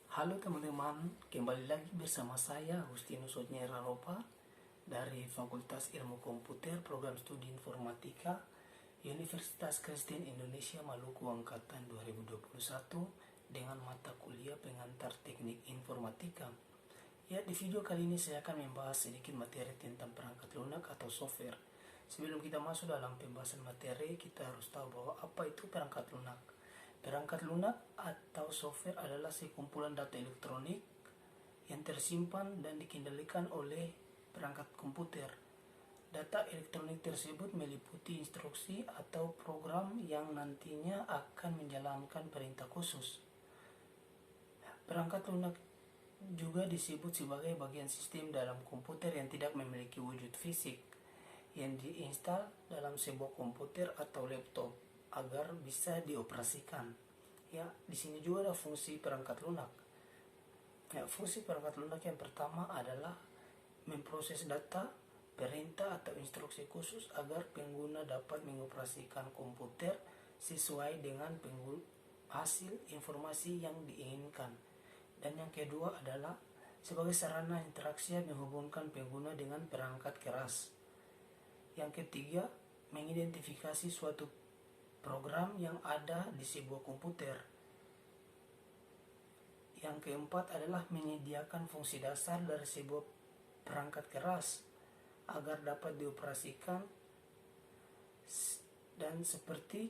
Halo teman-teman, kembali lagi bersama saya Agustinus Sotnyera Ropa dari Fakultas Ilmu Komputer Program Studi Informatika Universitas Kristen Indonesia Maluku Angkatan 2021 dengan mata kuliah pengantar teknik informatika. Ya, di video kali ini saya akan membahas sedikit materi tentang perangkat lunak atau software. Sebelum kita masuk dalam pembahasan materi, kita harus tahu bahwa apa itu perangkat lunak. Perangkat lunak atau software adalah sekumpulan data elektronik yang tersimpan dan dikendalikan oleh perangkat komputer. Data elektronik tersebut meliputi instruksi atau program yang nantinya akan menjalankan perintah khusus. Perangkat lunak juga disebut sebagai bagian sistem dalam komputer yang tidak memiliki wujud fisik, yang diinstal dalam sebuah komputer atau laptop agar bisa dioperasikan. Ya, di sini juga ada fungsi perangkat lunak. Ya, fungsi perangkat lunak yang pertama adalah memproses data, perintah atau instruksi khusus agar pengguna dapat mengoperasikan komputer sesuai dengan hasil informasi yang diinginkan. Dan yang kedua adalah sebagai sarana interaksi yang menghubungkan pengguna dengan perangkat keras. Yang ketiga, mengidentifikasi suatu program yang ada di sebuah komputer. Yang keempat adalah menyediakan fungsi dasar dari sebuah perangkat keras agar dapat dioperasikan dan seperti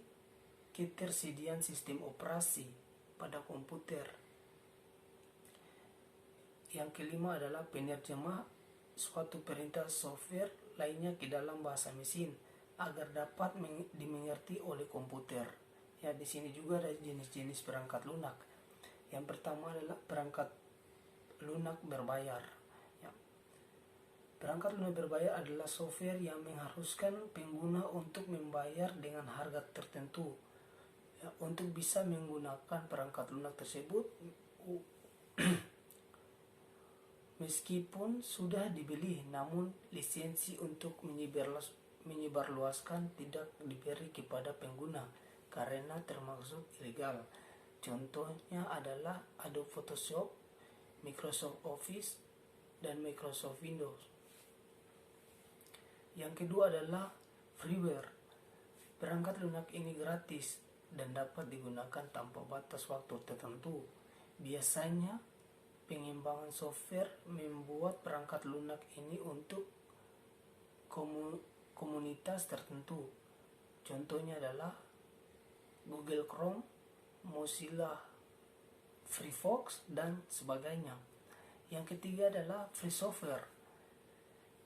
ketersediaan sistem operasi pada komputer. Yang kelima adalah penerjemah suatu perintah software lainnya ke dalam bahasa mesin agar dapat dimengerti oleh komputer. Ya, di sini juga ada jenis-jenis perangkat lunak. Yang pertama adalah perangkat lunak berbayar. Ya. Perangkat lunak berbayar adalah software yang mengharuskan pengguna untuk membayar dengan harga tertentu. Ya, untuk bisa menggunakan perangkat lunak tersebut, meskipun sudah dibeli, namun lisensi untuk menyebarluaskan tidak diberi kepada pengguna karena termasuk ilegal. Contohnya adalah Adobe Photoshop, Microsoft Office, dan Microsoft Windows. Yang kedua adalah freeware. Perangkat lunak ini gratis dan dapat digunakan tanpa batas waktu tertentu. Biasanya pengembangan software membuat perangkat lunak ini untuk komunitas tertentu. Contohnya adalah Google Chrome, Mozilla Firefox, dan sebagainya. Yang ketiga adalah free software.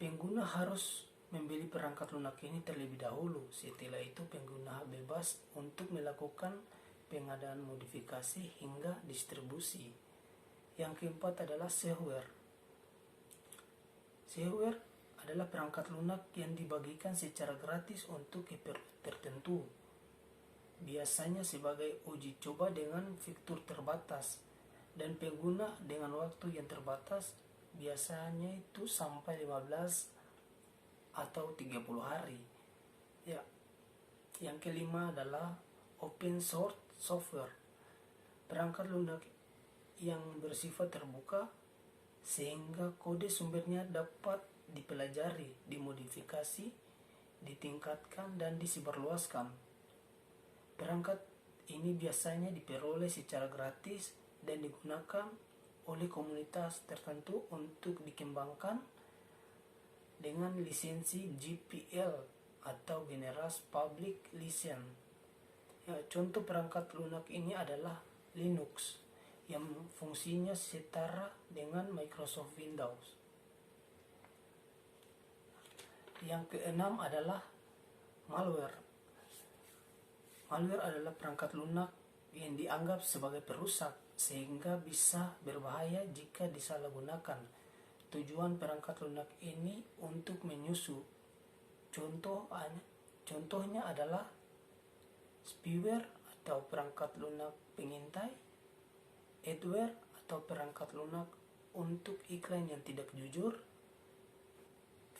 Pengguna harus membeli perangkat lunak ini terlebih dahulu. Setelah itu pengguna bebas untuk melakukan pengadaan modifikasi hingga distribusi. Yang keempat adalah shareware. Shareware adalah perangkat lunak yang dibagikan secara gratis untuk keperluan tertentu. Biasanya sebagai uji coba dengan fitur terbatas dan pengguna dengan waktu yang terbatas, biasanya itu sampai 15 atau 30 hari. Ya. Yang kelima adalah open source software. Perangkat lunak yang bersifat terbuka sehingga kode sumbernya dapat dipelajari, dimodifikasi, ditingkatkan, dan disebarluaskan. Perangkat ini biasanya diperoleh secara gratis dan digunakan oleh komunitas tertentu untuk dikembangkan dengan lisensi GPL atau General Public License. Ya, contoh perangkat lunak ini adalah Linux yang fungsinya setara dengan Microsoft Windows. Yang keenam adalah malware. Malware adalah perangkat lunak yang dianggap sebagai perusak sehingga bisa berbahaya jika disalahgunakan. Tujuan perangkat lunak ini untuk menyusup. Contohnya adalah spyware atau perangkat lunak pengintai, adware atau perangkat lunak untuk iklan yang tidak jujur,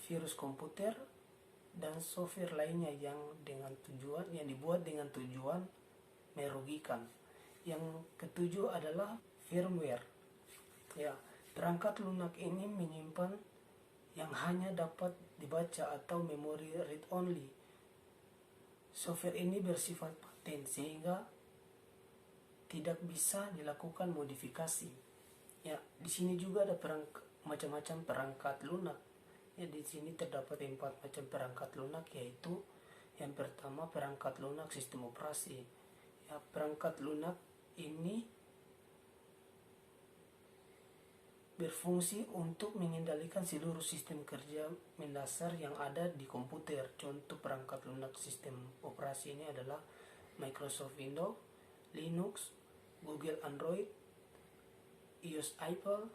virus komputer, dan software lainnya yang dibuat dengan tujuan merugikan. Yang ketujuh adalah firmware. Ya, perangkat lunak ini menyimpan yang hanya dapat dibaca atau memori read only. Software ini bersifat paten sehingga tidak bisa dilakukan modifikasi. Ya, di sini juga ada macam-macam perangkat lunak. Ya, di sini terdapat 4 macam perangkat lunak, yaitu yang pertama perangkat lunak sistem operasi. Ya, perangkat lunak ini berfungsi untuk mengendalikan seluruh sistem kerja mendasar yang ada di komputer. Contoh perangkat lunak sistem operasi ini adalah Microsoft Windows, Linux, Google Android, iOS Apple,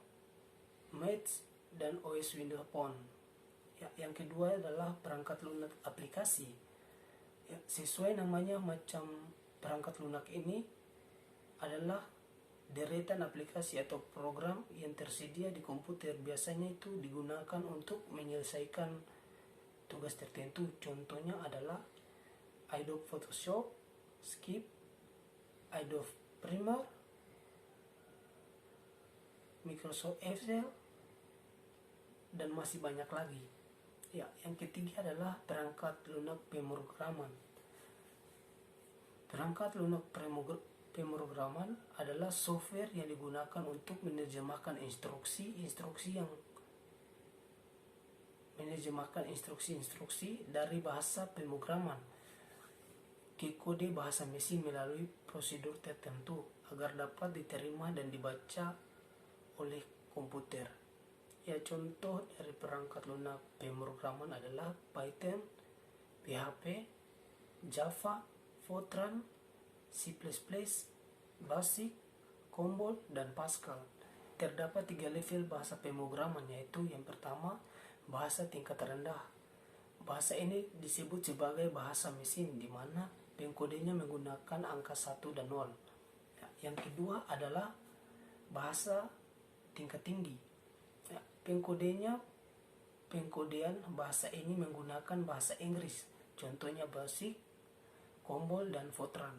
Mac, dan OS Windows Phone. Ya, yang kedua adalah perangkat lunak aplikasi. Ya, sesuai namanya, macam perangkat lunak ini adalah deretan aplikasi atau program yang tersedia di komputer. Biasanya itu digunakan untuk menyelesaikan tugas tertentu. Contohnya adalah Adobe Photoshop, Skip, Adobe Premiere, Microsoft Excel, dan masih banyak lagi. Ya, yang ketiga adalah perangkat lunak pemrograman. Perangkat lunak pemrograman adalah software yang digunakan untuk menerjemahkan instruksi dari bahasa pemrograman ke kode bahasa mesin melalui prosedur tertentu agar dapat diterima dan dibaca oleh komputer. Ya, contoh dari perangkat lunak pemrograman adalah Python, PHP, Java, Fortran, C++, Basic, COBOL, dan Pascal. Terdapat 3 level bahasa pemrograman, yaitu yang pertama bahasa tingkat rendah. Bahasa ini disebut sebagai bahasa mesin, di mana pengkodenya menggunakan angka 1 dan 0. Yang kedua adalah bahasa tingkat tinggi. Pengkodean bahasa ini menggunakan bahasa Inggris. Contohnya Basic, COBOL, dan Fortran.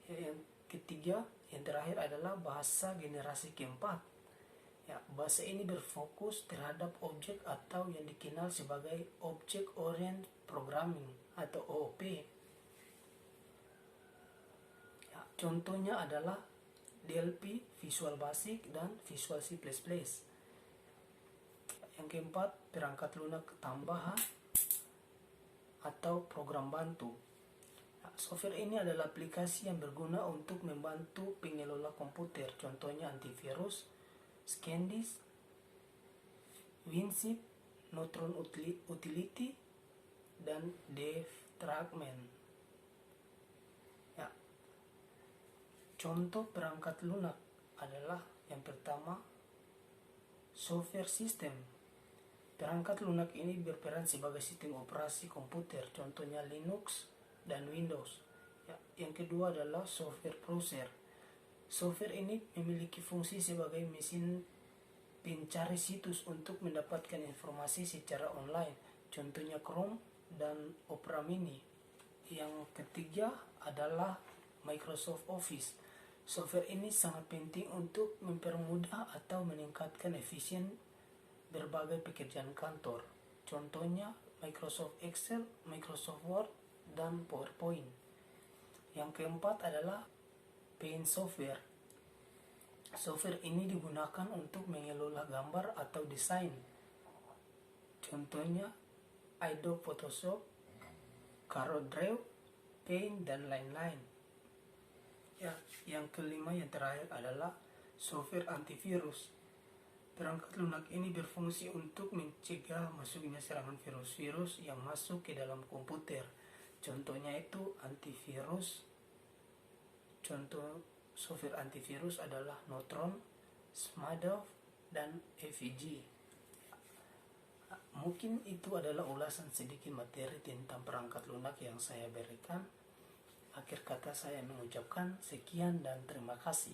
Yang ketiga, yang terakhir adalah bahasa generasi keempat. Ya, bahasa ini berfokus terhadap objek atau yang dikenal sebagai Object Oriented Programming atau OOP. Ya, contohnya adalah DLP, Visual Basic, dan Visual C++. Yang keempat, perangkat lunak tambahan atau program bantu. Software ini adalah aplikasi yang berguna untuk membantu pengelola komputer. Contohnya antivirus, Scandisk, WinZip, Neutron Utility, dan DevTrackman. Ya. Contoh perangkat lunak adalah yang pertama software system. Perangkat lunak ini berperan sebagai sistem operasi komputer. Contohnya Linux dan Windows. Ya, yang kedua adalah software browser. Software ini memiliki fungsi sebagai mesin pencari situs untuk mendapatkan informasi secara online. Contohnya Chrome dan Opera Mini. Yang ketiga adalah Microsoft Office. Software ini sangat penting untuk mempermudah atau meningkatkan efisien berbagai pekerjaan kantor. Contohnya Microsoft Excel, Microsoft Word, dan PowerPoint. Yang keempat adalah Paint Software. Software ini digunakan untuk mengelola gambar atau desain. Contohnya Adobe Photoshop, CorelDRAW, Paint, dan lain-lain. Ya, yang kelima yang terakhir adalah software antivirus. Perangkat lunak ini berfungsi untuk mencegah masuknya serangan virus-virus yang masuk ke dalam komputer. Contohnya itu antivirus. Contoh software antivirus adalah Norton, Smadoff, dan EVG. Mungkin itu adalah ulasan sedikit materi tentang perangkat lunak yang saya berikan. Akhir kata saya mengucapkan sekian dan terima kasih.